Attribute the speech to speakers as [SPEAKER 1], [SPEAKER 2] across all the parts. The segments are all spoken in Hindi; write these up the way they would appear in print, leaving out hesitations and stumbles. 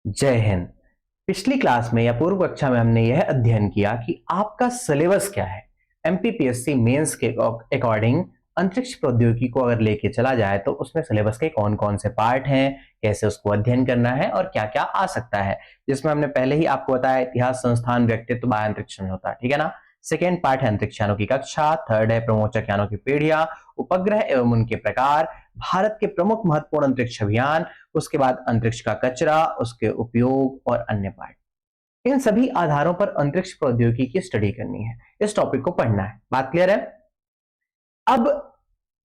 [SPEAKER 1] जय हिंद। पिछली क्लास में या पूर्व कक्षा में हमने यह अध्ययन किया कि आपका सिलेबस क्या है। एमपीपीएससी मेंस के अकॉर्डिंग अंतरिक्ष प्रौद्योगिकी को अगर लेके चला जाए तो उसमें सिलेबस के कौन कौन से पार्ट हैं, कैसे उसको अध्ययन करना है और क्या क्या आ सकता है। जिसमें हमने पहले ही आपको बताया इतिहास, संस्थान, व्यक्तित्व, बाह्य अंतरिक्ष समझौता, ठीक है ना। सेकेंड पार्ट है अंतरिक्ष यानों की कक्षा, थर्ड है प्रमोचक यानों की पीढ़ियां, उपग्रह एवं उनके प्रकार, भारत के प्रमुख महत्वपूर्ण अंतरिक्ष अभियान, उसके बाद अंतरिक्ष का कचरा, उसके उपयोग और अन्य पार्ट। इन सभी आधारों पर अंतरिक्ष प्रौद्योगिकी की स्टडी करनी है, इस टॉपिक को पढ़ना है। बात क्लियर है। अब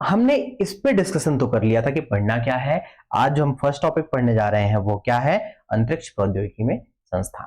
[SPEAKER 1] हमने इस पे डिस्कशन तो कर लिया था कि पढ़ना क्या है। आज जो हम फर्स्ट टॉपिक पढ़ने जा रहे हैं वो क्या है, अंतरिक्ष प्रौद्योगिकी में संस्थान,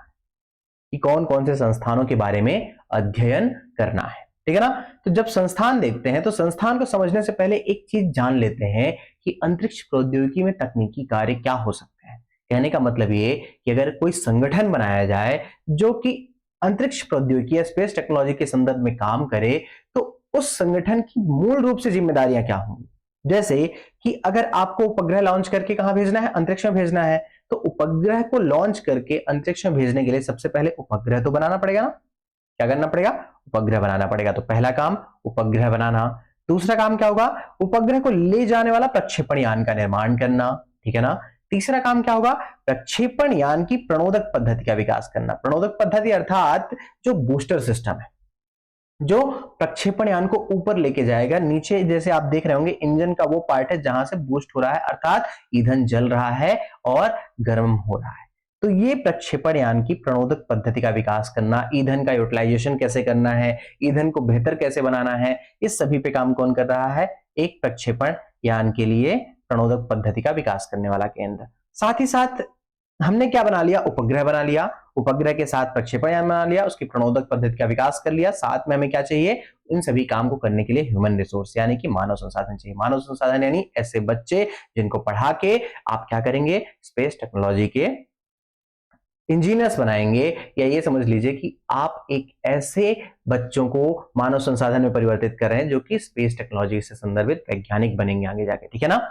[SPEAKER 1] कि कौन कौन से संस्थानों के बारे में अध्ययन करना है, ठीक है ना। तो जब संस्थान देखते हैं तो संस्थान को समझने से पहले एक चीज जान लेते हैं कि अंतरिक्ष प्रौद्योगिकी में तकनीकी कार्य क्या हो सकते हैं। कहने का मतलब ये कि अगर कोई संगठन बनाया जाए जो कि अंतरिक्ष प्रौद्योगिकी या स्पेस टेक्नोलॉजी के संदर्भ में काम करे, तो उस संगठन की मूल रूप से जिम्मेदारियां क्या होंगी। जैसे कि अगर आपको उपग्रह लॉन्च करके कहां भेजना है, अंतरिक्ष में भेजना है, तो उपग्रह को लॉन्च करके अंतरिक्ष में भेजने के लिए सबसे पहले उपग्रह तो बनाना पड़ेगा ना। क्या करना पड़ेगा, उपग्रह बनाना पड़ेगा। तो पहला काम उपग्रह बनाना। दूसरा काम क्या होगा, उपग्रह को ले जाने वाला प्रक्षेपण यान का निर्माण करना, ठीक है ना। तीसरा काम क्या होगा, प्रक्षेपण यान की प्रणोदक पद्धति का विकास करना। प्रणोदक पद्धति अर्थात जो बूस्टर सिस्टम है, जो प्रक्षेपण यान को ऊपर लेके जाएगा। नीचे जैसे आप देख रहे होंगे इंजन का वो पार्ट है जहां से बूस्ट हो रहा है, अर्थात ईंधन जल रहा है और गर्म हो रहा है। तो ये प्रक्षेपण यान की प्रणोदक पद्धति का विकास करना, ईंधन का यूटिलाइजेशन कैसे करना है, ईंधन को बेहतर कैसे बनाना है, इस सभी पे काम कौन कर रहा है, एक प्रक्षेपण यान के लिए प्रणोदक पद्धति का विकास करने वाला केंद्र। साथ ही साथ हमने क्या बना लिया, उपग्रह बना लिया, उपग्रह के साथ प्रक्षेपण यान बना लिया, उसकी प्रणोदक पद्धति का विकास कर लिया। साथ में हमें क्या चाहिए, इन सभी काम को करने के लिए ह्यूमन रिसोर्स यानी कि मानव संसाधन चाहिए। मानव संसाधन यानी ऐसे बच्चे जिनको पढ़ा के आप क्या करेंगे, स्पेस टेक्नोलॉजी के इंजीनियर्स बनाएंगे। या ये समझ लीजिए कि आप एक ऐसे बच्चों को मानव संसाधन में परिवर्तित कर रहे हैं जो कि स्पेस टेक्नोलॉजी से संदर्भित वैज्ञानिक बनेंगे आगे जाके, ठीक है ना।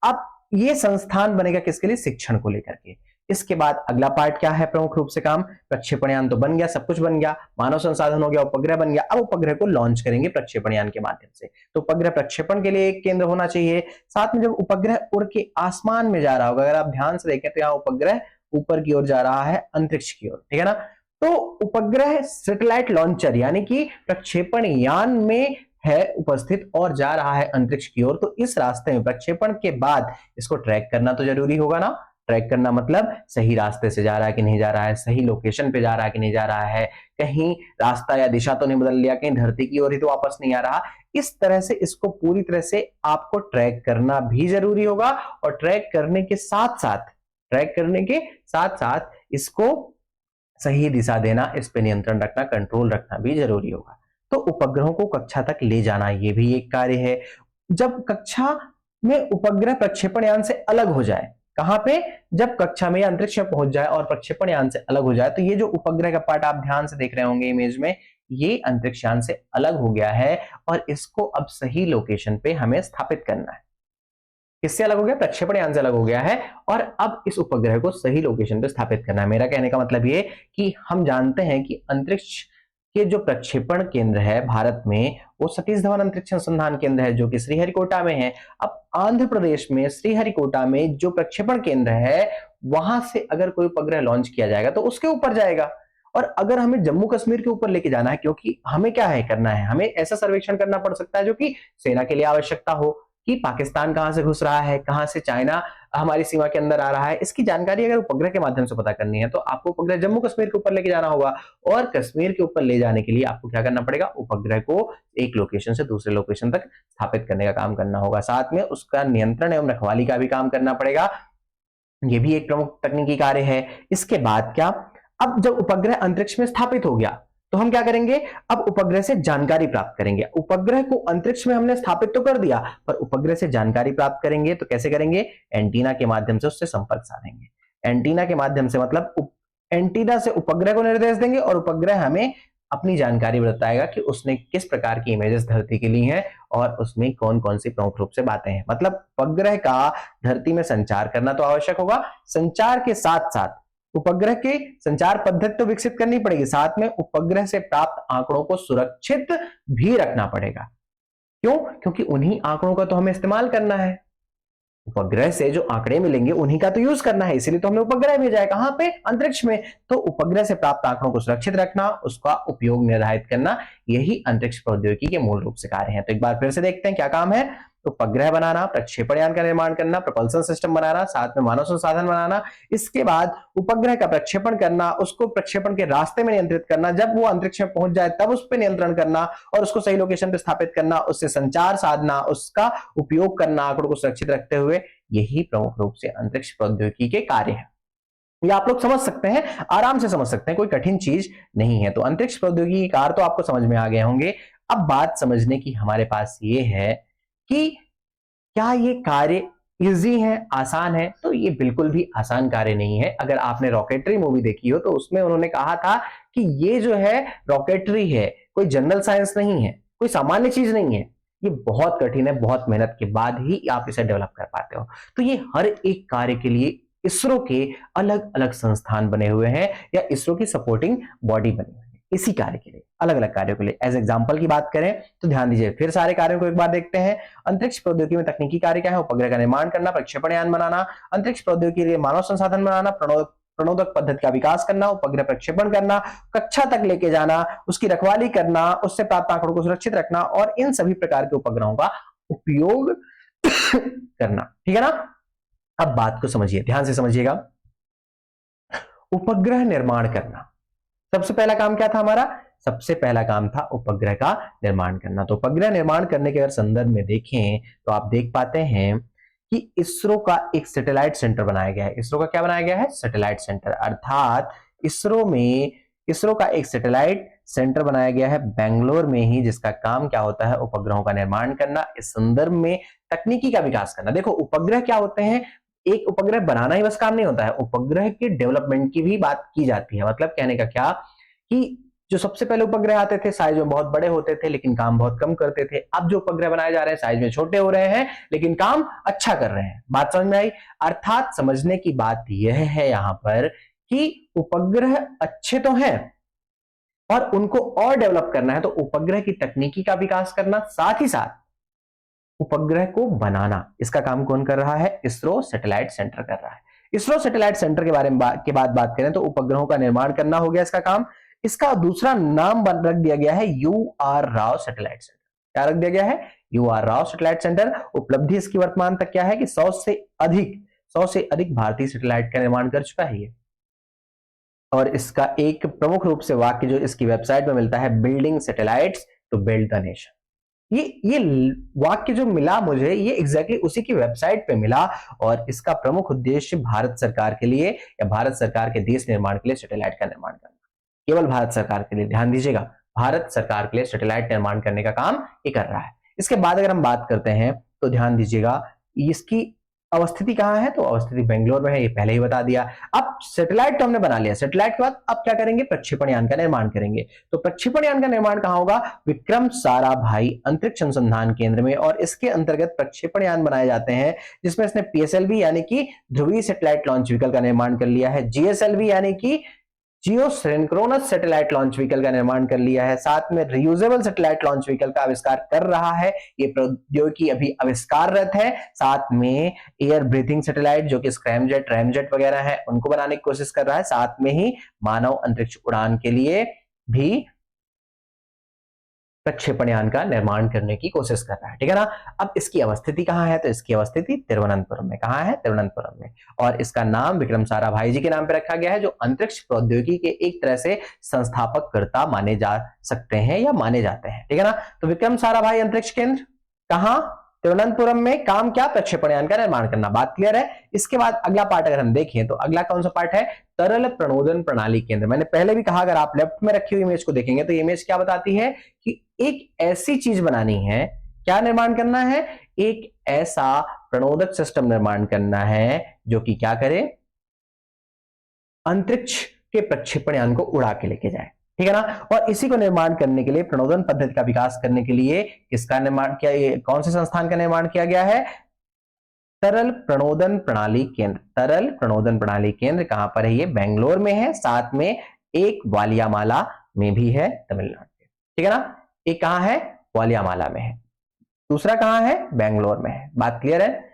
[SPEAKER 1] अब ये संस्थान बनेगा किसके लिए, शिक्षण को लेकर के। इसके बाद अगला पार्ट क्या है, प्रमुख रूप से काम, प्रक्षेपण यान तो बन गया, सब कुछ बन गया, मानव संसाधन हो गया, उपग्रह बन गया। अब उपग्रह को लॉन्च करेंगे प्रक्षेपण यान के माध्यम से। तो उपग्रह प्रक्षेपण के लिए एक केंद्र होना चाहिए। साथ में जब उपग्रह उड़ के आसमान में जा रहा होगा, अगर आप ध्यान से देखें तो यहाँ उपग्रह ऊपर की ओर जा रहा है, अंतरिक्ष की ओर, ठीक है ना। तो उपग्रह सैटेलाइट लॉन्चर यानी कि प्रक्षेपण यान में है उपस्थित और जा रहा है अंतरिक्ष की ओर। तो इस रास्ते में प्रक्षेपण के बाद इसको ट्रैक करना तो जरूरी होगा ना। ट्रैक करना मतलब सही रास्ते से जा रहा है कि नहीं जा रहा है, सही लोकेशन पे जा रहा है कि नहीं जा रहा है, कहीं रास्ता या दिशा तो नहीं बदल लिया, कहीं धरती की ओर ही तो वापस नहीं आ रहा। इस तरह से इसको पूरी तरह से आपको ट्रैक करना भी जरूरी होगा। और ट्रैक करने के साथ साथ इसको सही दिशा देना, इस पे नियंत्रण रखना, कंट्रोल रखना भी जरूरी होगा। तो उपग्रहों को कक्षा तक ले जाना ये भी एक कार्य है। जब कक्षा में उपग्रह प्रक्षेपण यान से अलग हो जाए, कहां पे, जब कक्षा में या अंतरिक्ष में पहुंच जाए और प्रक्षेपण यान से अलग हो जाए, तो ये जो उपग्रह का पार्ट आप ध्यान से देख रहे होंगे इमेज में, ये अंतरिक्ष यान से अलग हो गया है और इसको अब सही लोकेशन पे हमें स्थापित करना है। किससे अलग हो गया, प्रक्षेपण यान से अलग हो गया है और अब इस उपग्रह को सही लोकेशन पे स्थापित करना है। मेरा कहने का मतलब ये कि हम जानते हैं कि अंतरिक्ष के जो प्रक्षेपण केंद्र है भारत में, वो सतीश धवन अंतरिक्ष अनुसंधान केंद्र है जो कि श्रीहरिकोटा में है। अब आंध्र प्रदेश में श्रीहरिकोटा में जो प्रक्षेपण केंद्र है, वहां से अगर कोई उपग्रह लॉन्च किया जाएगा तो उसके ऊपर जाएगा। और अगर हमें जम्मू कश्मीर के ऊपर लेके जाना है, क्योंकि हमें क्या है करना है, हमें ऐसा सर्वेक्षण करना पड़ सकता है जो कि सेना के लिए आवश्यकता हो, कि पाकिस्तान कहां से घुस रहा है, कहां से चाइना हमारी सीमा के अंदर आ रहा है, इसकी जानकारी अगर उपग्रह के माध्यम से पता करनी है तो आपको उपग्रह जम्मू कश्मीर के ऊपर लेके जाना होगा। और कश्मीर के ऊपर ले जाने के लिए आपको क्या करना पड़ेगा, उपग्रह को एक लोकेशन से दूसरे लोकेशन तक स्थापित करने का काम करना होगा। साथ में उसका नियंत्रण एवं रखवाली का भी काम करना पड़ेगा। यह भी एक प्रमुख तकनीकी कार्य है। इसके बाद क्या, अब जब उपग्रह अंतरिक्ष में स्थापित हो गया तो हम क्या करेंगे, अब उपग्रह से जानकारी प्राप्त करेंगे। उपग्रह को अंतरिक्ष में हमने स्थापित तो कर दिया, पर उपग्रह से जानकारी प्राप्त करेंगे तो कैसे करेंगे, एंटीना के माध्यम से उससे संपर्क साधेंगे। एंटीना के माध्यम से मतलब एंटीना से उपग्रह को निर्देश देंगे और उपग्रह हमें अपनी जानकारी बताएगा कि उसने किस प्रकार की इमेजेस धरती के ली हैं और उसमें कौन कौन सी प्रमुख रूप से बातें हैं। मतलब उपग्रह का धरती में संचार करना तो आवश्यक होगा, संचार के साथ साथ उपग्रह की संचार पद्धति तो विकसित करनी पड़ेगी, साथ में उपग्रह से प्राप्त आंकड़ों को सुरक्षित भी रखना पड़ेगा। क्यों? क्योंकि उन्हीं आंकड़ों का तो हमें इस्तेमाल करना है। उपग्रह से जो आंकड़े मिलेंगे उन्हीं का तो यूज करना है, इसीलिए तो हमने उपग्रह भेजा है। कहां पे? अंतरिक्ष में। तो उपग्रह से प्राप्त आंकड़ों को सुरक्षित रखना, उसका उपयोग निर्धारित करना, यही अंतरिक्ष प्रौद्योगिकी के मूल रूप से कार्य है। तो एक बार फिर से देखते हैं क्या काम है। उपग्रह बनाना, प्रक्षेपण यान का निर्माण करना, प्रपल्सन सिस्टम बनाना, साथ में मानव संसाधन बनाना, इसके बाद उपग्रह का प्रक्षेपण करना, उसको प्रक्षेपण के रास्ते में नियंत्रित करना, जब वो अंतरिक्ष में पहुंच जाए तब उस पर नियंत्रण करना और उसको सही लोकेशन पे स्थापित करना, उससे संचार साधना, उसका उपयोग करना आंकड़ों को सुरक्षित रखते हुए, यही प्रमुख रूप से अंतरिक्ष प्रौद्योगिकी के कार्य है। ये आप लोग समझ सकते हैं, आराम से समझ सकते हैं, कोई कठिन चीज नहीं है। तो अंतरिक्ष प्रौद्योगिकी कार्य तो आपको समझ में आ गए होंगे। अब बात समझने की हमारे पास ये है कि क्या ये कार्य इजी है, आसान है? तो ये बिल्कुल भी आसान कार्य नहीं है। अगर आपने रॉकेटरी मूवी देखी हो तो उसमें उन्होंने कहा था कि ये जो है रॉकेटरी है, कोई जनरल साइंस नहीं है, कोई सामान्य चीज नहीं है, ये बहुत कठिन है, बहुत मेहनत के बाद ही आप इसे डेवलप कर पाते हो। तो ये हर एक कार्य के लिए इसरो के अलग अलग संस्थान बने हुए हैं या इसरो की सपोर्टिंग बॉडी बनी हुई है इसी कार्य के लिए, अलग अलग कार्यों के लिए। एज एग्जाम्पल की बात करें तो ध्यान दीजिए, फिर सारे कार्यों को एक बार देखते हैं। अंतरिक्ष प्रौद्योगिकी में तकनीकी कार्य क्या है? उपग्रह का निर्माण करना, प्रक्षेपण यान बनाना, अंतरिक्ष प्रौद्योगिकी के लिए मानव संसाधन बनाना, प्रणोदक पद्धति का विकास करना, उपग्रह प्रक्षेपण करना, कक्षा तक लेके जाना, उसकी रखवाली करना, उससे प्राप्त आंकड़ों को सुरक्षित रखना और इन सभी प्रकार के उपग्रहों का उपयोग करना। ठीक है ना? अब बात को समझिए, ध्यान से समझिएगा। उपग्रह निर्माण करना, सबसे पहला काम क्या था हमारा? सबसे पहला काम था उपग्रह का निर्माण करना। तो उपग्रह निर्माण करने के अगर संदर्भ में देखें तो आप देख पाते हैं कि इसरो का एक सैटेलाइट सेंटर बनाया गया है। इसरो का क्या बनाया गया है? Satellite centre. अर्थात इसरो का एक सैटेलाइट सेंटर बनाया गया है बेंगलोर में ही, जिसका काम क्या होता है? उपग्रहों का निर्माण करना, इस संदर्भ में तकनीकी का विकास करना। देखो उपग्रह क्या होते हैं, एक उपग्रह बनाना ही बस काम नहीं होता है, उपग्रह के डेवलपमेंट की भी बात की जाती है। मतलब कहने का क्या कि जो सबसे पहले उपग्रह आते थे साइज में बहुत बड़े होते थे लेकिन काम बहुत कम करते थे। अब जो उपग्रह बनाए जा रहे हैं साइज में छोटे हो रहे हैं लेकिन काम अच्छा कर रहे हैं। बात समझ में आई? अर्थात समझने की बात यह है यहां पर कि उपग्रह अच्छे तो हैं और उनको और डेवलप करना है, तो उपग्रह की तकनीकी का विकास करना, साथ ही साथ उपग्रह को बनाना, इसका काम कौन कर रहा है? इसरो सैटेलाइट सेंटर कर रहा है। इसरो सैटेलाइट सेंटर के बारे में बात करें तो उपग्रहों का निर्माण करना हो गया इसका काम। इसका दूसरा नाम रख दिया गया है UR राव सैटेलाइट सेंटर। क्या रख दिया गया है? UR Rao satellite centre. उपलब्धि इसकी वर्तमान तक क्या है कि 100 से अधिक भारतीय सैटेलाइट का निर्माण कर चुका है ये। और इसका एक प्रमुख रूप से वाक्य जो इसकी वेबसाइट में मिलता है, building satellites to build the nation. ये वाक्य जो मिला मुझे, ये एग्जैक्टली उसी की वेबसाइट पे मिला और इसका प्रमुख उद्देश्य भारत सरकार के लिए या भारत सरकार के देश निर्माण के लिए सैटेलाइट का निर्माण करना, केवल भारत सरकार के लिए। ध्यान दीजिएगा, भारत सरकार के लिए सैटेलाइट निर्माण करने का काम ये कर रहा है। इसके बाद अगर हम बात करते हैं तो ध्यान दीजिएगा, इसकी अवस्थिति कहां है? तो अवस्थिति बेंगलोर में है, ये पहले ही बता दिया। अब सैटेलाइट तो हमने बना लिया, सैटेलाइट के बाद अब क्या करेंगे? प्रक्षेपण यान का निर्माण करेंगे। तो प्रक्षेपण यान का निर्माण कहां होगा? विक्रम साराभाई अंतरिक्ष अनुसंधान केंद्र में, और इसके अंतर्गत प्रक्षेपण यान बनाए जाते हैं जिसमें इसने PSLV यानी कि ध्रुवीय सैटेलाइट लॉन्च व्हीकल का निर्माण कर लिया है, GSLV यानी कि जियो सिंक्रोनस सैटेलाइट लॉन्च व्हीकल का निर्माण कर लिया है, साथ में रियूजेबल सैटेलाइट लॉन्च व्हीकल का आविष्कार कर रहा है। ये प्रौद्योगिकी अभी आविष्काररत है। साथ में एयर ब्रीथिंग सैटेलाइट जो कि स्क्रैमजेट, रैमजेट वगैरह है, उनको बनाने की कोशिश कर रहा है। साथ में ही मानव अंतरिक्ष उड़ान के लिए भी प्रक्षेपण यान का निर्माण करने की कोशिश कर रहा है। ठीक है ना? अब इसकी अवस्थिति कहां है? तो इसकी अवस्थिति तिरुवनंतपुरम में। कहां है? तिरुवनंतपुरम में। और इसका नाम विक्रम साराभाई जी के नाम पे रखा गया है, जो अंतरिक्ष प्रौद्योगिकी के एक तरह से संस्थापक कर्ता माने जा सकते हैं या माने जाते हैं। ठीक है ना? तो विक्रम साराभाई अंतरिक्ष केंद्र कहां? तिरुवनंतपुरम में। काम क्या? प्रक्षेपण यान का निर्माण करना। बात क्लियर है? इसके बाद अगला पार्ट अगर हम देखें तो अगला कौन सा पार्ट है? तरल प्रणोदन प्रणाली केंद्र। मैंने पहले भी कहा, अगर आप लेफ्ट में रखी हुई इमेज को देखेंगे तो इमेज क्या बताती है कि एक ऐसी चीज बनानी है, क्या निर्माण करना है? एक ऐसा प्रणोदक सिस्टम निर्माण करना है जो कि क्या करे? अंतरिक्ष के प्रक्षेपण यान को उड़ा के लेके जाए। ठीक है ना? और इसी को निर्माण करने के लिए, प्रणोदन पद्धति का विकास करने के लिए किसका निर्माण किया, कौन से संस्थान का निर्माण किया गया है? तरल प्रणोदन प्रणाली केंद्र। तरल प्रणोदन प्रणाली केंद्र कहां पर है? ये बेंगलोर में है, साथ में एक वालियामाला में भी है, तमिलनाडु में। ठीक है ना? एक कहां है? वालियामाला में है। दूसरा कहां है? बेंगलोर में है। बात क्लियर है?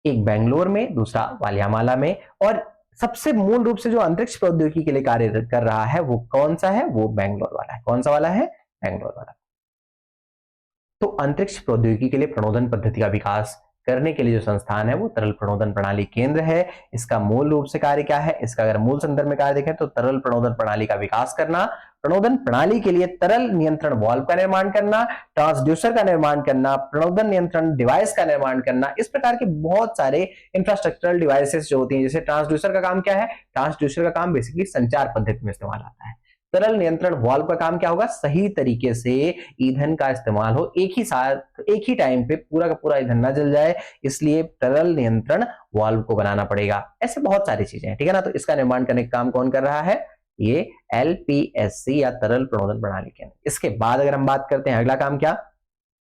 [SPEAKER 1] एक बेंगलोर में, दूसरा वालियामाला में। और सबसे मूल रूप से जो अंतरिक्ष प्रौद्योगिकी के लिए कार्य कर रहा है वो कौन सा है? वो बेंगलोर वाला है। कौन सा वाला है? बेंगलोर वाला। तो अंतरिक्ष प्रौद्योगिकी के लिए प्रणोदन पद्धति का विकास करने के लिए जो संस्थान है वो तरल प्रणोदन प्रणाली केंद्र है। इसका मूल रूप से कार्य क्या है? इसका अगर मूल संदर्भ में कार्य देखें तो तरल प्रणोदन प्रणाली का विकास करना, प्रणोदन प्रणाली के लिए तरल नियंत्रण वाल्व का निर्माण करना, ट्रांसड्यूसर का निर्माण करना, प्रणोदन नियंत्रण डिवाइस का निर्माण करना। इस प्रकार के बहुत सारे इंफ्रास्ट्रक्चरल डिवाइसेस जो होती हैं, जैसे ट्रांसड्यूसर का काम क्या है? ट्रांसड्यूसर का काम बेसिकली संचार पद्धति में इस्तेमाल आता है। तरल नियंत्रण वाल्व का काम क्या होगा? सही तरीके से ईंधन का इस्तेमाल हो, एक ही साथ एक ही टाइम पे पूरा का पूरा ईंधन ना जल जाए, इसलिए तरल नियंत्रण वाल्व को बनाना पड़ेगा। ऐसे बहुत सारी चीजें हैं। ठीक है ना? तो इसका निर्माण करने का काम कौन कर रहा है? ये एलपीएससी या तरल प्रणोदन प्रणाली केंद्र। इसके बाद अगर हम बात करते हैं अगला काम क्या?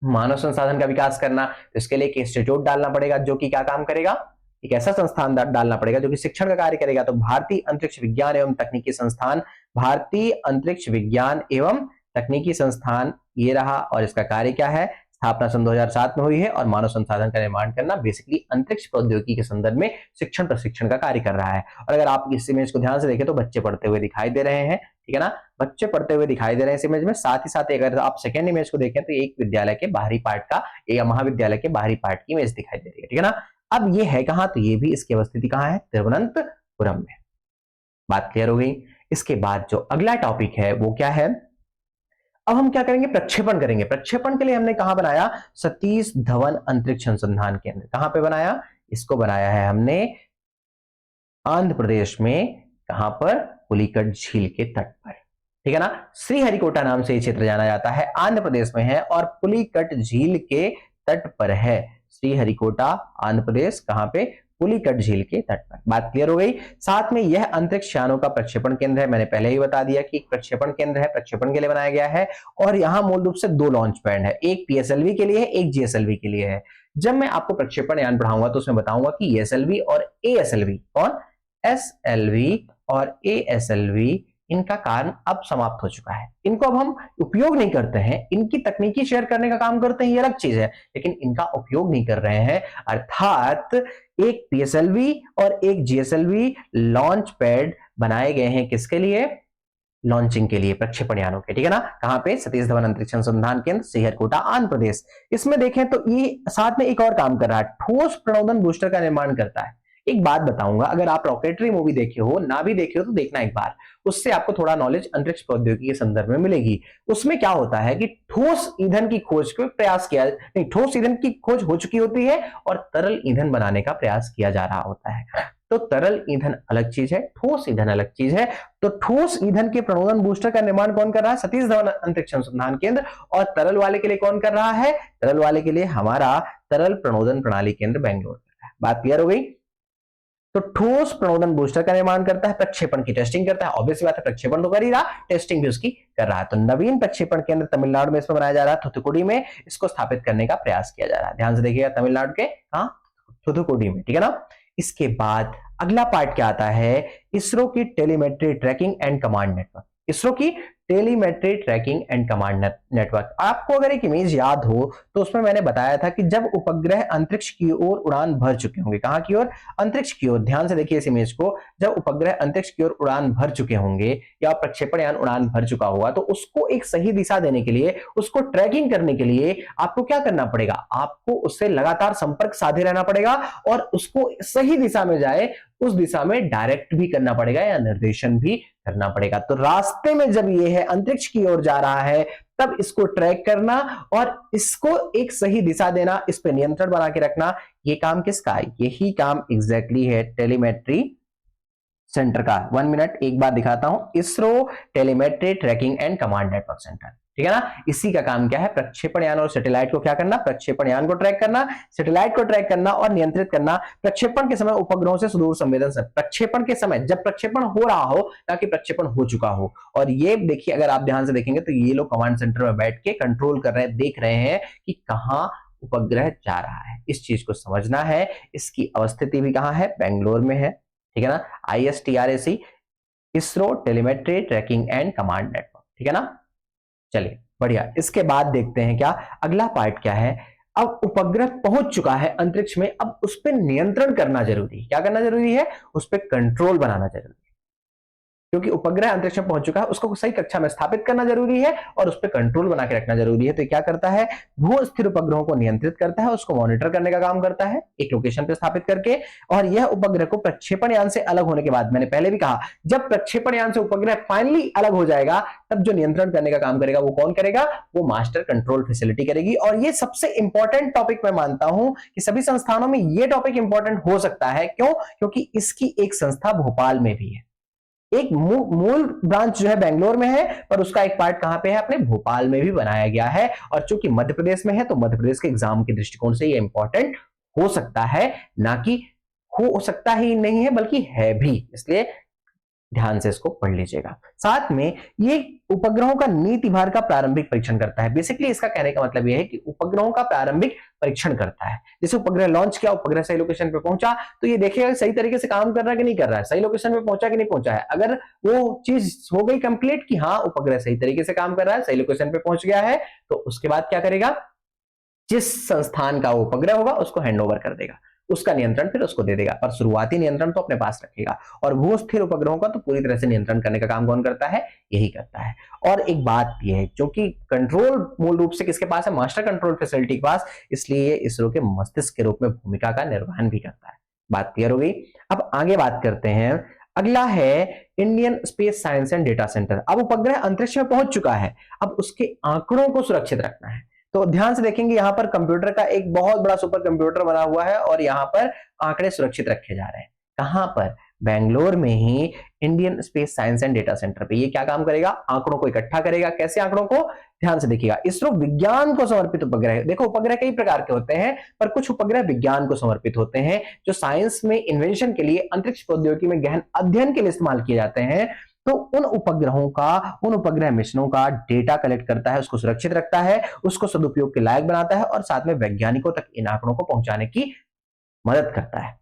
[SPEAKER 1] मानव संसाधन का विकास करना। तो इसके लिए एक इंस्टीट्यूट डालना पड़ेगा जो कि क्या काम करेगा? एक ऐसा संस्थान डालना पड़ेगा जो कि शिक्षण का कार्य करेगा। तो भारतीय अंतरिक्ष विज्ञान एवं तकनीकी संस्थान, भारतीय अंतरिक्ष विज्ञान एवं तकनीकी संस्थान ये रहा। और इसका कार्य क्या है? स्थापना सन 2007 में हुई है और मानव संसाधन का निर्माण करना, बेसिकली अंतरिक्ष प्रौद्योगिकी के संदर्भ में शिक्षण प्रशिक्षण का कार्य कर रहा है। और अगर आप इस इमेज को ध्यान से देखें तो बच्चे पढ़ते हुए दिखाई दे रहे हैं। ठीक है ना? बच्चे पढ़ते हुए दिखाई दे रहे हैं इस इमेज में। साथ ही साथ अगर आप सेकेंड इमेज को देखें तो एक विद्यालय के बाहरी पार्ट का या महाविद्यालय के बाहरी पार्ट की इमेज दिखाई दे रही है। ठीक है ना? अब ये है कहां? तो ये भी इसकी अवस्थिति कहां है? तिरुवनंतपुरम में। बात क्लियर हो गई? इसके बाद जो अगला टॉपिक है वो क्या है? अब हम क्या करेंगे? प्रक्षेपण करेंगे। प्रक्षेपण के लिए हमने कहां बनाया? सतीश धवन अंतरिक्ष अनुसंधान केंद्र। कहां पे बनाया? इसको बनाया है हमने आंध्र प्रदेश में। कहां पर? पुलिकट झील के तट पर। ठीक है ना? श्रीहरिकोटा नाम से ये क्षेत्र जाना जाता है, आंध्र प्रदेश में है और पुलिकट झील के तट पर है। श्रीहरिकोटा आंध्र प्रदेश, कहां पे? पुलिकट झील के तट पर। बात क्लियर हो गई? साथ में यह अंतरिक्ष यानों का प्रक्षेपण केंद्र है। मैंने पहले ही बता दिया कि प्रक्षेपण केंद्र है, प्रक्षेपण के लिए बनाया गया है। और यहां मूल रूप से दो लॉन्च पैड है, एक पीएसएलवी के लिए है, एक जीएसएलवी के लिए है। जब मैं आपको प्रक्षेपण यान पढ़ाऊंगा तो उसमें बताऊंगा कि एसएलवी और एएसएलवी, कौन? एसएलवी और एएसएलवी, इनका काम अब समाप्त हो चुका है। इनको अब हम उपयोग नहीं करते हैं। इनकी तकनीकी शेयर करने का काम करते हैं, ये अलग चीज है, लेकिन इनका उपयोग नहीं कर रहे हैं। अर्थात एक पीएसएलवी और एक जीएसएलवी लॉन्च पैड बनाए गए हैं किसके लिए? लॉन्चिंग के लिए, प्रक्षेपण यानों के। ठीक है ना? कहां पे? सतीश धवन अंतरिक्ष अनुसंधान केंद्र, श्रीहरिकोटा आंध्र प्रदेश। इसमें देखें तो ये साथ में एक और काम कर रहा है, ठोस प्रणोदन बूस्टर का निर्माण करता है। एक बात बताऊंगा, अगर आप रॉकेटरी मूवी देखे हो, ना भी देखे हो तो देखना एक बार, उससे आपको थोड़ा नॉलेज अंतरिक्ष प्रौद्योगिकी के संदर्भ में मिलेगी। उसमें क्या होता है कि ठोस ईंधन की खोज को प्रयास किया नहीं, ठोस ईंधन की खोज हो चुकी होती है और तरल ईंधन बनाने का प्रयास किया जा रहा होता है। तो तरल ईंधन अलग चीज है, ठोस ईंधन अलग चीज है। तो ठोस ईंधन के प्रणोदन बूस्टर का निर्माण कौन कर रहा है? सतीश धवन अंतरिक्ष अनुसंधान केंद्र। और तरल वाले के लिए कौन कर रहा है? तरल वाले के लिए हमारा तरल प्रणोदन प्रणाली केंद्र बेंगलोर कर रहा है। बात क्लियर हो गई? तो ठोस प्रणोदन बूस्टर का निर्माण करता है, प्रक्षेपण की टेस्टिंग करता है। ऑब्वियस बात है, प्रक्षेपण तो कर ही रहा, टेस्टिंग भी उसकी कर रहा है। तो नवीन प्रक्षेपण केंद्र तमिलनाडु में इसमें बनाया जा रहा है, थुथुकुडी में इसको स्थापित करने का प्रयास किया जा रहा है। ध्यान से देखिएगा, तमिलनाडु के कहां? थुथुकुडी में। ठीक है ना? इसके बाद अगला पार्ट क्या आता है? इसरो की telemetry tracking and command network. ISRO की telemetry tracking and command network. आपको अगर एक इमेज याद हो तो उसमें मैंने बताया था कि जब उपग्रह अंतरिक्ष की ओर उड़ान भर चुके होंगे, कहां की ओर? अंतरिक्ष की ओर। ध्यान से देखिए इस इमेज को, जब उपग्रह अंतरिक्ष की ओर उड़ान भर चुके होंगे या प्रक्षेपण यान उड़ान भर चुका होगा, तो उसको एक सही दिशा देने के लिए, उसको ट्रैकिंग करने के लिए आपको क्या करना पड़ेगा? आपको उससे लगातार संपर्क साधे रहना पड़ेगा और उसको सही दिशा में जाए उस दिशा में डायरेक्ट भी करना पड़ेगा या निर्देशन भी करना पड़ेगा। तो रास्ते में जब ये है अंतरिक्ष की ओर जा रहा है, तब इसको ट्रैक करना और इसको एक सही दिशा देना, इस पे नियंत्रण बना के रखना, ये काम किसका है? यही काम एग्जैक्टली है टेलीमेट्री सेंटर का। 1 मिनट, एक बार दिखाता हूं, ISRO telemetry tracking and command network centre. ठीक है ना? इसी का काम क्या है? प्रक्षेपण यान और सैटेलाइट को क्या करना? प्रक्षेपण यान को ट्रैक करना, सैटेलाइट को ट्रैक करना और नियंत्रित करना। प्रक्षेपण के समय उपग्रहों से सुदूर संवेदनशील, प्रक्षेपण के समय, जब प्रक्षेपण हो रहा हो ना कि प्रक्षेपण हो चुका हो। और ये देखिए, अगर आप ध्यान से देखेंगे तो ये लोग कमांड सेंटर में बैठ के कंट्रोल कर रहे हैं, देख रहे हैं कि कहां उपग्रह जा रहा है। इस चीज को समझना है। इसकी अवस्थिति भी कहाँ है? बेंगलोर में है, ठीक है ना। ISTRAC, ISRO telemetry tracking and command network, ठीक है ना। चलिए बढ़िया। इसके बाद देखते हैं क्या अगला पार्ट क्या है। अब उपग्रह पहुंच चुका है अंतरिक्ष में, अब उस पर नियंत्रण करना जरूरी है। क्या करना जरूरी है? उस पर कंट्रोल बनाना जरूरी है, क्योंकि उपग्रह अंतरिक्ष में पहुंच चुका है, उसको सही कक्षा में स्थापित करना जरूरी है और उस पर कंट्रोल बना के रखना जरूरी है। तो क्या करता है? भू स्थिर उपग्रहों को नियंत्रित करता है, उसको मॉनिटर करने का काम करता है एक लोकेशन पे स्थापित करके। और यह उपग्रह को प्रक्षेपण यान से अलग होने के बाद, मैंने पहले भी कहा, जब प्रक्षेपण यान से उपग्रह फाइनली अलग हो जाएगा, तब जो नियंत्रण करने का काम करेगा वो कौन करेगा? वो मास्टर कंट्रोल फैसिलिटी करेगी। और ये सबसे इंपॉर्टेंट टॉपिक मैं मानता हूं कि सभी संस्थानों में ये टॉपिक इंपॉर्टेंट हो सकता है। क्यों? क्योंकि इसकी एक संस्था भोपाल में भी है, एक मूल ब्रांच जो है बेंगलोर में है, पर उसका एक पार्ट कहां पे है? अपने भोपाल में भी बनाया गया है। और चूंकि मध्य प्रदेश में है, तो मध्य प्रदेश के एग्जाम के दृष्टिकोण से ये इंपॉर्टेंट हो सकता है, ना कि हो सकता ही नहीं है बल्कि है भी। इसलिए ध्यान से इसको पढ़ लीजिएगा। साथ में ये उपग्रहों का नीति भार का प्रारंभिक परीक्षण करता है। बेसिकली इसका कहने का मतलब यह है कि उपग्रहों का प्रारंभिक परीक्षण करता है। जैसे उपग्रह लॉन्च किया, उपग्रह सही लोकेशन पे पहुंचा, तो ये देखेगा कि सही तरीके से काम कर रहा है कि नहीं कर रहा है, सही लोकेशन पे पहुंचा कि नहीं पहुंचा है। अगर वो चीज हो गई कंप्लीट कि हाँ उपग्रह सही तरीके से काम कर रहा है, सही लोकेशन पे पहुंच गया है, तो उसके बाद क्या करेगा? जिस संस्थान का वो उपग्रह होगा उसको हैंडओवर कर देगा, उसका नियंत्रण फिर उसको दे देगा, पर शुरुआती नियंत्रण तो अपने पास रखेगा। और भू स्थिर उपग्रहों का तो पूरी तरह से नियंत्रण करने का काम कौन करता है? यही करता है। और एक बात यह है, क्योंकि कंट्रोल मूल रूप से किसके पास है? मास्टर कंट्रोल फैसिलिटी के पास, इसलिए ये इसरो के मस्तिष्क के रूप में भूमिका का निर्वहन भी करता है। बात क्लियर हो गई। अब आगे बात करते हैं। अगला है Indian space science and data centre. अब उपग्रह अंतरिक्ष में पहुंच चुका है, अब उसके आंकड़ों को सुरक्षित रखना है। तो ध्यान से देखेंगे, यहां पर कंप्यूटर का एक बहुत बड़ा सुपर कंप्यूटर बना हुआ है और यहां पर आंकड़े सुरक्षित रखे जा रहे हैं। कहां पर? बेंगलोर में ही Indian space science and data centre पे। ये क्या काम करेगा? आंकड़ों को इकट्ठा करेगा। कैसे आंकड़ों को? ध्यान से देखिएगा। इसरो विज्ञान को समर्पित उपग्रह, देखो उपग्रह कई प्रकार के होते हैं, पर कुछ उपग्रह विज्ञान को समर्पित होते हैं, जो साइंस में इन्वेंशन के लिए, अंतरिक्ष प्रौद्योगिकी में गहन अध्ययन के लिए इस्तेमाल किए जाते हैं। तो उन उपग्रहों का, उन उपग्रह मिशनों का डेटा कलेक्ट करता है, उसको सुरक्षित रखता है, उसको सदुपयोग के लायक बनाता है और साथ में वैज्ञानिकों तक इन आंकड़ों को पहुंचाने की मदद करता है।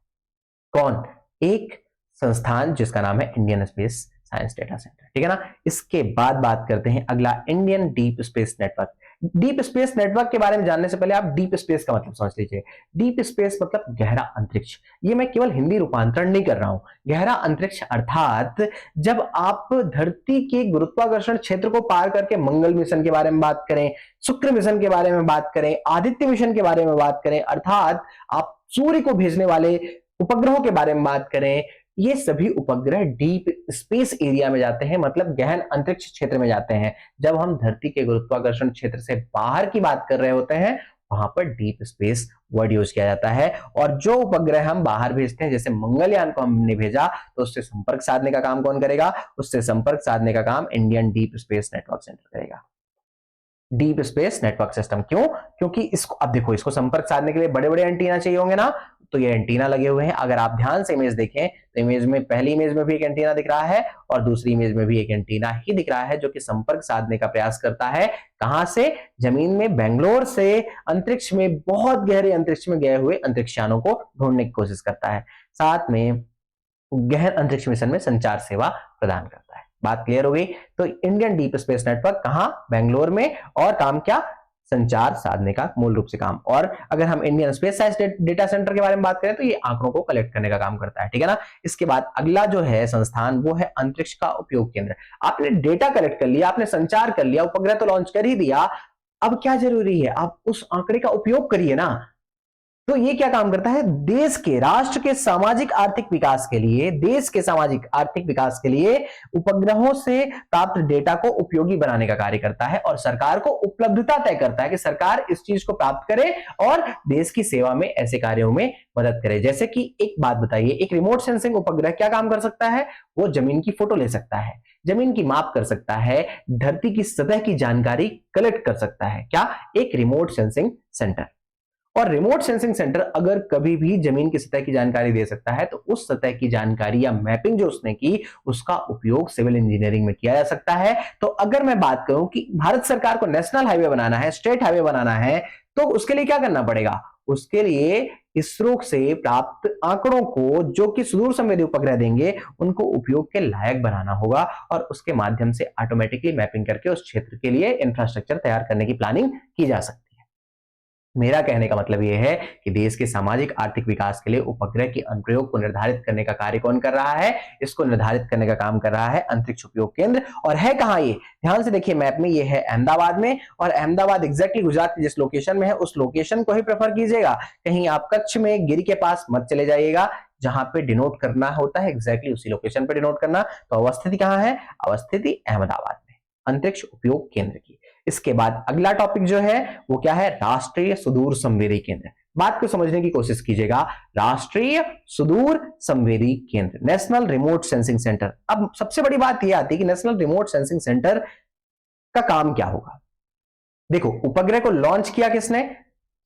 [SPEAKER 1] कौन? एक संस्थान जिसका नाम है Indian space science data centre, ठीक है ना। इसके बाद बात करते हैं अगला, Indian deep space network. Deep space network के बारे में जानने से पहले आप डीप स्पेस का मतलब समझ लीजिए। डीप स्पेस मतलब गहरा अंतरिक्ष। ये मैं केवल हिंदी रूपांतरण नहीं कर रहा हूं। गहरा अंतरिक्ष अर्थात जब आप धरती के गुरुत्वाकर्षण क्षेत्र को पार करके मंगल मिशन के बारे में बात करें, शुक्र मिशन के बारे में बात करें, आदित्य मिशन के बारे में बात करें, अर्थात आप सूर्य को भेजने वाले उपग्रहों के बारे में बात करें, ये सभी उपग्रह डीप स्पेस एरिया में जाते हैं, मतलब गहन अंतरिक्ष क्षेत्र में जाते हैं। जब हम धरती के गुरुत्वाकर्षण क्षेत्र से बाहर की बात कर रहे होते हैं, वहां पर डीप स्पेस वर्ड यूज किया जाता है। और जो उपग्रह हम बाहर भेजते हैं, जैसे मंगलयान को हमने भेजा, तो उससे संपर्क साधने का काम कौन करेगा? उससे संपर्क साधने का काम Indian deep space network centre करेगा। Deep space network system. क्यों? क्योंकि इसको, अब देखो, इसको संपर्क साधने के लिए बड़े बड़े एंटीना चाहिए होंगे ना, तो ये एंटीना लगे हुए हैं। अगर आप ध्यान से इमेज देखें, तो इमेज में, पहली इमेज में भी एक एंटीना दिख रहा है और दूसरी इमेज में भी एक एंटीना ही दिख रहा है, जो कि संपर्क साधने का प्रयास करता है। कहां से? जमीन में, बेंगलोर से अंतरिक्ष में, बहुत गहरे अंतरिक्ष में गए हुए अंतरिक्षयानों को ढूंढने की कोशिश करता है। साथ में गहन अंतरिक्ष मिशन में संचार सेवा प्रदान करता है। बात क्लियर हो गई। तो इंडियन डीप स्पेस नेटवर्क कहां? बेंगलोर में। और काम क्या? संचार साधने का मूल रूप से काम। और अगर हम Indian space science data centre के बारे में बात करें, तो ये आंकड़ों को कलेक्ट करने का काम करता है, ठीक है ना। इसके बाद अगला जो है संस्थान, वो है अंतरिक्ष का उपयोग केंद्र। आपने डेटा कलेक्ट कर लिया, आपने संचार कर लिया, उपग्रह तो लॉन्च कर ही दिया, अब क्या जरूरी है? आप उस आंकड़े का उपयोग करिए ना। तो ये क्या काम करता है? देश के, राष्ट्र के सामाजिक आर्थिक विकास के लिए, देश के सामाजिक आर्थिक विकास के लिए उपग्रहों से प्राप्त डेटा को उपयोगी बनाने का कार्य करता है और सरकार को उपलब्धता तय करता है कि सरकार इस चीज को प्राप्त करे और देश की सेवा में ऐसे कार्यों में मदद करे। जैसे कि एक बात बताइए, एक रिमोट सेंसिंग उपग्रह क्या काम कर सकता है? वो जमीन की फोटो ले सकता है, जमीन की माप कर सकता है, धरती की सतह की जानकारी कलेक्ट कर सकता है। क्या? एक रिमोट सेंसिंग सेंटर। और रिमोट सेंसिंग सेंटर अगर कभी भी जमीन की सतह की जानकारी दे सकता है, तो उस सतह की जानकारी या मैपिंग जो उसने की, उसका उपयोग सिविल इंजीनियरिंग में किया जा सकता है। तो अगर मैं बात करूं कि भारत सरकार को नेशनल हाईवे बनाना है, स्टेट हाईवे बनाना है, तो उसके लिए क्या करना पड़ेगा, उसके लिए इसरो से प्राप्त आंकड़ों को जो कि सुदूर संवेदी उपग्रह देंगे उनको उपयोग के लायक बनाना होगा और उसके माध्यम से ऑटोमेटिकली मैपिंग करके उस क्षेत्र के लिए इंफ्रास्ट्रक्चर तैयार करने की प्लानिंग की जा सकती है। मेरा कहने का मतलब यह है कि देश के सामाजिक आर्थिक विकास के लिए उपग्रह के अनुप्रयोग को निर्धारित करने का कार्य कौन कर रहा है, इसको निर्धारित करने का काम कर रहा है अंतरिक्ष उपयोग केंद्र। और है कहां ये, ध्यान से देखिए मैप में, ये है अहमदाबाद में, और अहमदाबाद एग्जैक्टली गुजरात के जिस लोकेशन में है उस लोकेशन को ही प्रेफर कीजिएगा। कहीं आप कच्छ में गिरी के पास मत चले जाइएगा, जहां पे डिनोट करना होता है एग्जैक्टली उसी लोकेशन पे डिनोट करना। तो अवस्थिति कहां है, अवस्थिति अहमदाबाद में, अंतरिक्ष उपयोग केंद्र की। इसके बाद अगला टॉपिक जो है वो क्या है, राष्ट्रीय सुदूर संवेदी केंद्र। बात को समझने की कोशिश कीजिएगा, राष्ट्रीय सुदूर संवेदी केंद्र, नेशनल रिमोट सेंसिंग सेंटर। अब सबसे बड़ी बात यह आती है कि नेशनल रिमोट सेंसिंग सेंटर का काम क्या होगा। देखो, उपग्रह को लॉन्च किया किसने,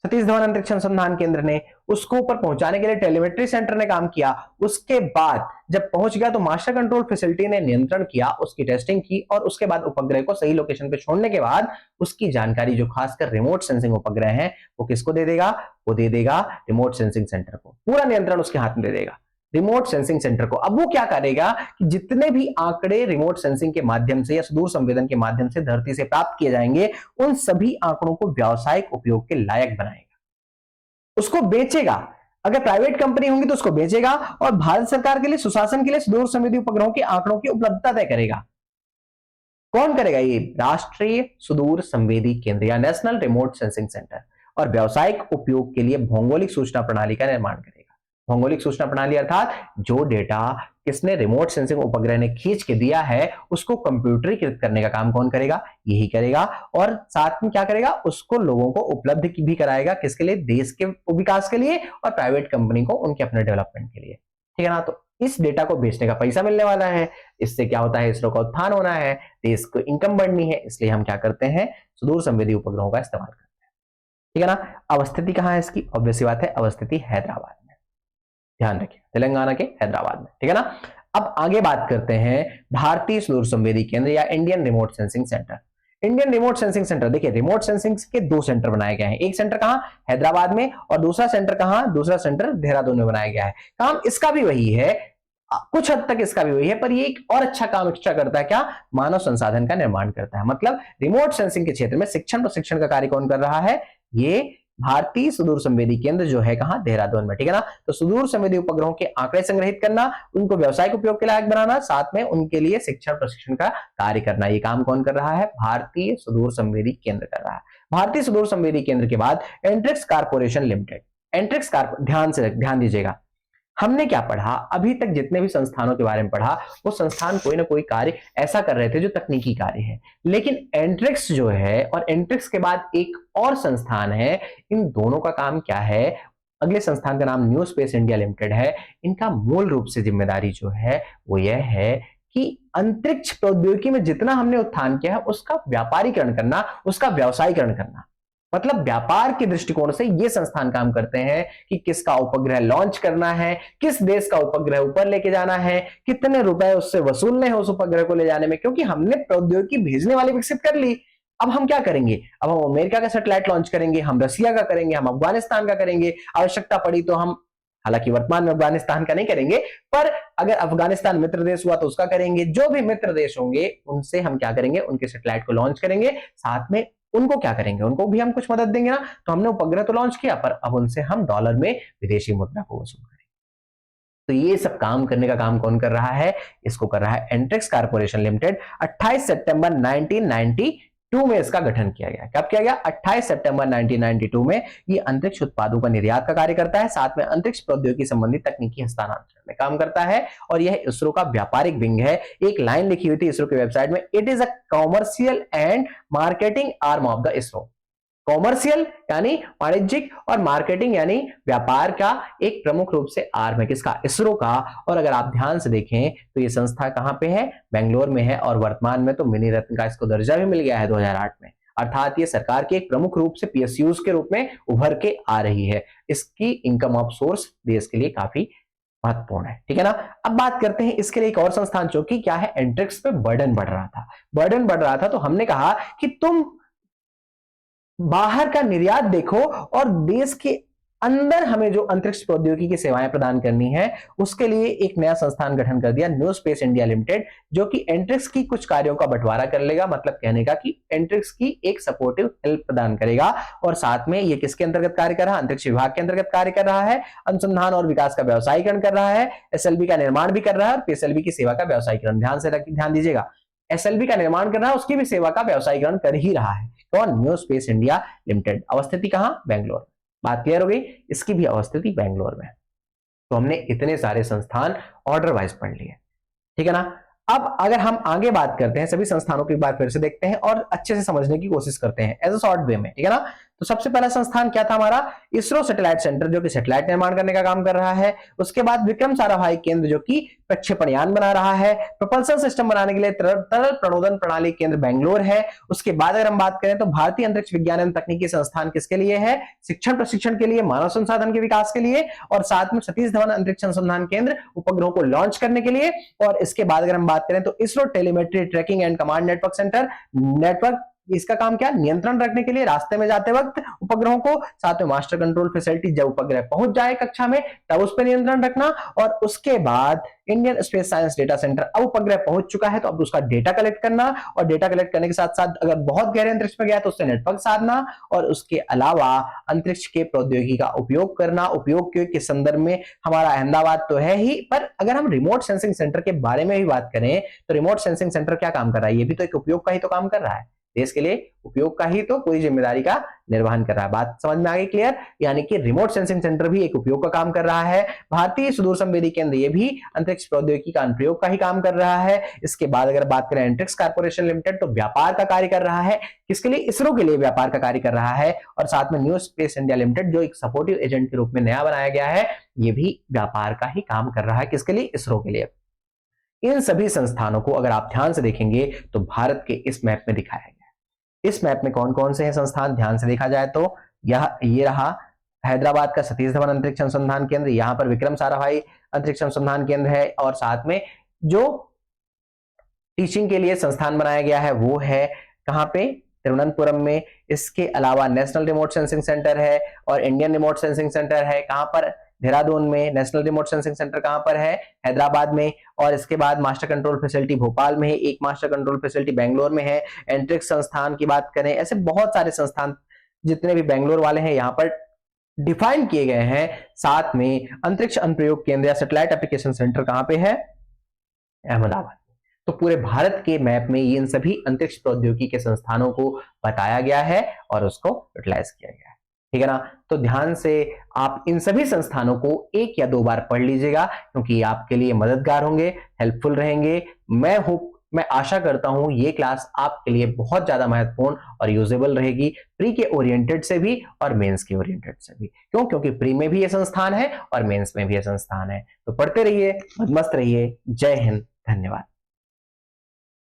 [SPEAKER 1] सतीश धवन अंतरिक्ष अनुसंधान केंद्र ने, उसको ऊपर पहुंचाने के लिए टेलीमेट्री सेंटर ने काम किया। उसके बाद जब पहुंच गया तो मास्टर कंट्रोल फैसिलिटी ने नियंत्रण किया, उसकी टेस्टिंग की, और उसके बाद उपग्रह को सही लोकेशन पे छोड़ने के बाद उसकी जानकारी जो खासकर रिमोट सेंसिंग उपग्रह है वो किसको दे देगा, वो दे देगा रिमोट सेंसिंग सेंटर को। पूरा नियंत्रण उसके हाथ में दे देगा रिमोट सेंसिंग सेंटर को। अब वो क्या करेगा कि जितने भी आंकड़े रिमोट सेंसिंग के माध्यम से या सुदूर संवेदन के माध्यम से धरती से प्राप्त किए जाएंगे उन सभी आंकड़ों को व्यावसायिक उपयोग के लायक बनाएगा, उसको बेचेगा। अगर प्राइवेट कंपनी होंगी तो उसको बेचेगा और भारत सरकार के लिए सुशासन के लिए सुदूर संवेदी उपग्रहों के आंकड़ों की उपलब्धता तय करेगा। कौन करेगा ये, राष्ट्रीय सुदूर संवेदी केंद्र या नेशनल रिमोट सेंसिंग सेंटर, और व्यावसायिक उपयोग के लिए भौगोलिक सूचना प्रणाली का निर्माण करेगा। भौगोलिक सूचना प्रणाली अर्थात जो डेटा किसने रिमोट सेंसिंग उपग्रह ने खींच के दिया है उसको कंप्यूटरीकृत करने का काम कौन करेगा, यही करेगा। और साथ में क्या करेगा, उसको लोगों को उपलब्ध भी कराएगा, किसके लिए, देश के विकास के लिए और प्राइवेट कंपनी को उनके अपने डेवलपमेंट के लिए, ठीक है ना। तो इस डेटा को बेचने का पैसा मिलने वाला है, इससे क्या होता है, इसरो का उत्थान होना है, देश को इनकम बढ़नी है, इसलिए हम क्या करते हैं, सुदूर संवेदी उपग्रहों का इस्तेमाल करते हैं, ठीक है ना। अवस्थिति कहां है इसकी, ऑब्वियस बात है, अवस्थिति हैदराबाद में, ध्यान रखिए, तेलंगाना के हैदराबाद में, ठीक है ना। अब आगे बात करते हैं भारतीय सुदूर संवेदी केंद्र या Indian remote sensing centre. Indian remote sensing centre, देखिए रिमोट सेंसिंग के दो सेंटर बनाए गए हैं, एक सेंटर कहां, हैदराबाद में, और दूसरा सेंटर कहां, दूसरा सेंटर देहरादून में बनाया गया है। काम इसका भी वही है, कुछ हद तक इसका भी वही है, पर ये एक और अच्छा काम एक्स्ट्रा करता है, क्या, मानव संसाधन का निर्माण करता है। मतलब रिमोट सेंसिंग के क्षेत्र में शिक्षण प्रशिक्षण का कार्य कौन कर रहा है, ये भारतीय सुदूर संवेदी केंद्र जो है कहां, देहरादून में, ठीक है ना। तो सुदूर संवेदी उपग्रहों के आंकड़े संग्रहित करना, उनको व्यावसायिक उपयोग के लायक बनाना, साथ में उनके लिए शिक्षण प्रशिक्षण का कार्य करना, ये काम कौन कर रहा है, भारतीय सुदूर संवेदी केंद्र कर रहा है। भारतीय सुदूर संवेदी केंद्र के बाद एंट्रिक्स कारपोरेशन लिमिटेड। एंट्रिक्स ध्यान दीजिएगा, हमने क्या पढ़ा, अभी तक जितने भी संस्थानों के बारे में पढ़ा वो संस्थान कोई ना कोई कार्य ऐसा कर रहे थे जो तकनीकी कार्य है, लेकिन एंट्रिक्स जो है और एंट्रिक्स के बाद एक और संस्थान है, इन दोनों का काम क्या है। अगले संस्थान का नाम न्यू स्पेस इंडिया लिमिटेड है। इनका मूल रूप से जिम्मेदारी जो है वो यह है कि अंतरिक्ष प्रौद्योगिकी में जितना हमने उत्थान किया है उसका व्यापारीकरण करना, उसका व्यवसायीकरण करना। मतलब व्यापार के दृष्टिकोण से ये संस्थान काम करते हैं कि किसका उपग्रह लॉन्च करना है, किस देश का उपग्रह ऊपर लेके जाना है, कितने रुपए उससे वसूलने हैं उस उपग्रह को ले जाने में, क्योंकि हमने प्रौद्योगिकी भेजने वाली विकसित कर ली। अब हम क्या करेंगे, अब हम अमेरिका का सैटेलाइट लॉन्च करेंगे, हम रसिया का करेंगे, हम अफगानिस्तान का करेंगे, आवश्यकता पड़ी तो हम, हालांकि वर्तमान में अफगानिस्तान का नहीं करेंगे, पर अगर अफगानिस्तान मित्र देश हुआ तो उसका करेंगे। जो भी मित्र देश होंगे उनसे हम क्या करेंगे, उनके सैटेलाइट को लॉन्च करेंगे, साथ में उनको क्या करेंगे, उनको भी हम कुछ मदद देंगे ना। तो हमने उपग्रह तो लॉन्च किया, पर अब उनसे हम डॉलर में विदेशी मुद्रा को वसूल करेंगे। तो ये सब काम करने का काम कौन कर रहा है, इसको कर रहा है एंट्रिक्स कारपोरेशन लिमिटेड। 28 सितंबर 1992 में इसका गठन किया गया। कब किया गया, 28 सितंबर 1992 में। ये अंतरिक्ष उत्पादों का निर्यात का कार्य करता है, साथ में अंतरिक्ष प्रौद्योगिकी संबंधी तकनीकी हस्तांतरण में काम करता है, और यह इसरो का व्यापारिक विंग है। एक लाइन लिखी हुई थी इसरो की वेबसाइट में, it is a commercial and marketing arm of the ISRO. Commercial यानी वाणिज्यिक और मार्केटिंग यानी व्यापार का एक प्रमुख रूप से आर्म है, किसका, इसरो का। और अगर आप ध्यान से देखें तो ये संस्था कहां पे है, बेंगलोर में है, और वर्तमान में तो मिनी रत्न का इसको दर्जा भी मिल गया है 2008 में। अर्थात ये सरकार की एक प्रमुख रूप से पीएसयूज के रूप में उभर के आ रही है। इसकी इनकम ऑफ सोर्स देश के लिए काफी महत्वपूर्ण है, ठीक है ना। अब बात करते हैं इसके लिए एक और संस्थान, जो कि क्या है, एंट्रिक्स पे बर्डन बढ़ रहा था। तो हमने कहा कि तुम बाहर का निर्यात देखो और देश के अंदर हमें जो अंतरिक्ष प्रौद्योगिकी की सेवाएं प्रदान करनी है उसके लिए एक नया संस्थान गठन कर दिया, न्यू स्पेस इंडिया लिमिटेड, जो कि एंट्रिक्स की कुछ कार्यों का बंटवारा कर लेगा। मतलब कहने का कि एंट्रिक्स की एक सपोर्टिव हेल्प प्रदान करेगा और साथ में ये किसके अंतर्गत कार्य कर रहा है, अंतरिक्ष विभाग के अंतर्गत कार्य कर रहा है, अनुसंधान और विकास का व्यवसायीकरण कर रहा है, एसएलवी का निर्माण भी कर रहा है और पीएसएलवी की सेवा का व्यवसायीकरण, ध्यान दीजिएगा, एसएलवी का निर्माण कर रहा है, उसकी भी सेवा का व्यवसायीकरण कर ही रहा है। कौन? New space India limited. अवस्थिति कहां? बेंगलोर। बात क्लियर हो गई? इसकी भी अवस्थिति बेंगलोर में। तो हमने इतने सारे संस्थान ऑर्डर वाइज पढ़ लिए, ठीक है ना। अब अगर हम आगे बात करते हैं, सभी संस्थानों की बात फिर से देखते हैं और अच्छे से समझने की कोशिश करते हैं एज अ शॉर्ट वे में, ठीक है ना। तो सबसे पहला संस्थान क्या था हमारा? इसरो सैटेलाइट सेंटर, जो कि सैटेलाइट निर्माण करने का काम कर रहा है। उसके बाद विक्रम साराभाई केंद्र, जो कि प्रक्षेपण यान बना रहा है। प्रोपल्सन सिस्टम बनाने के लिए तरल प्रणोदन प्रणाली केंद्र बेंगलोर है। उसके बाद अगर हम बात करें तो भारतीय अंतरिक्ष विज्ञान एवं तकनीकी संस्थान किसके लिए है? शिक्षण प्रशिक्षण के लिए, मानव संसाधन के विकास के लिए, और साथ में सतीश धवन अंतरिक्ष अनुसंधान केंद्र उपग्रहों को लॉन्च करने के लिए। और इसके बाद अगर हम बात करें तो ISRO telemetry tracking and command network centre, network इसका काम क्या? नियंत्रण रखने के लिए रास्ते में जाते वक्त उपग्रहों को, साथ में मास्टर कंट्रोल फैसिलिटी, जब उपग्रह पहुंच जाए कक्षा में तब उस पर नियंत्रण रखना। और उसके बाद Indian space science data centre, अब उपग्रह पहुंच चुका है तो अब उसका डेटा कलेक्ट करना, और डेटा कलेक्ट करने के साथ साथ अगर बहुत गहरे अंतरिक्ष में गया तो उससे नेटवर्क साधना, और उसके अलावा अंतरिक्ष के प्रौद्योगिकी का उपयोग करना। उपयोग के संदर्भ में हमारा अहमदाबाद तो है ही, पर अगर हम रिमोट सेंसिंग सेंटर के बारे में भी बात करें तो रिमोट सेंसिंग सेंटर क्या काम कर रहा है? ये भी तो एक उपयोग का ही तो काम कर रहा है, देश के लिए उपयोग का ही तो पूरी जिम्मेदारी का निर्वहन कर रहा है। बात समझ में आ गई क्लियर? यानी कि रिमोट सेंसिंग सेंटर भी एक उपयोग का काम कर रहा है। भारतीय सुदूर संवेदी केंद्र, ये भी अंतरिक्ष प्रौद्योगिकी का अनुप्रयोग का ही काम कर रहा है। इसके बाद अगर बात करें एंट्रिक्स कॉर्पोरेशन लिमिटेड, तो व्यापार का कार्य कर रहा है। किसके लिए? इसरो के लिए व्यापार का कार्य कर रहा है। और साथ में न्यू स्पेस इंडिया लिमिटेड, जो एक सपोर्टिव एजेंट के रूप में नया बनाया गया है, ये भी व्यापार का ही काम कर रहा है। किसके लिए? इसरो के लिए। इन सभी संस्थानों को अगर आप ध्यान से देखेंगे तो भारत के इस मैप में दिखाया गया है। इस मैप में कौन कौन से हैं संस्थान? ध्यान से देखा जाए तो ये रहा हैदराबाद का सतीश धवन अंतरिक्ष अनुसंधान केंद्र, यहां पर विक्रम साराभाई अंतरिक्ष अनुसंधान केंद्र है, और साथ में जो टीचिंग के लिए संस्थान बनाया गया है वो है कहां पे? तिरुवनंतपुरम में। इसके अलावा नेशनल रिमोट सेंसिंग सेंटर है और इंडियन रिमोट सेंसिंग सेंटर है कहां पर? देहरादून में। नेशनल रिमोट सेंसिंग सेंटर कहां पर है? हैदराबाद में। और इसके बाद मास्टर कंट्रोल फैसिलिटी भोपाल में है, एक मास्टर कंट्रोल फैसिलिटी बेंगलोर में है। एंट्रिक्स संस्थान की बात करें, ऐसे बहुत सारे संस्थान जितने भी बेंगलोर वाले हैं यहां पर डिफाइन किए गए हैं। साथ में अंतरिक्ष अनुप्रयोग केंद्र या सैटेलाइट एप्लीकेशन सेंटर कहां पे है? अहमदाबाद। तो पूरे भारत के मैप में इन सभी अंतरिक्ष प्रौद्योगिकी के संस्थानों को बताया गया है और उसको यूटिलाइज किया गया है, ठीक है ना। तो ध्यान से आप इन सभी संस्थानों को एक या दो बार पढ़ लीजिएगा, क्योंकि आपके लिए मददगार होंगे, हेल्पफुल रहेंगे। मैं आशा करता हूं ये क्लास आपके लिए बहुत ज्यादा महत्वपूर्ण और यूजेबल रहेगी, प्री के ओरिएंटेड से भी और मेंस के ओरिएंटेड से भी। क्यों? क्योंकि प्री में भी ये संस्थान है और मेंस में भी ये संस्थान है। तो पढ़ते रहिए, मस्त रहिए। जय हिंद, धन्यवाद।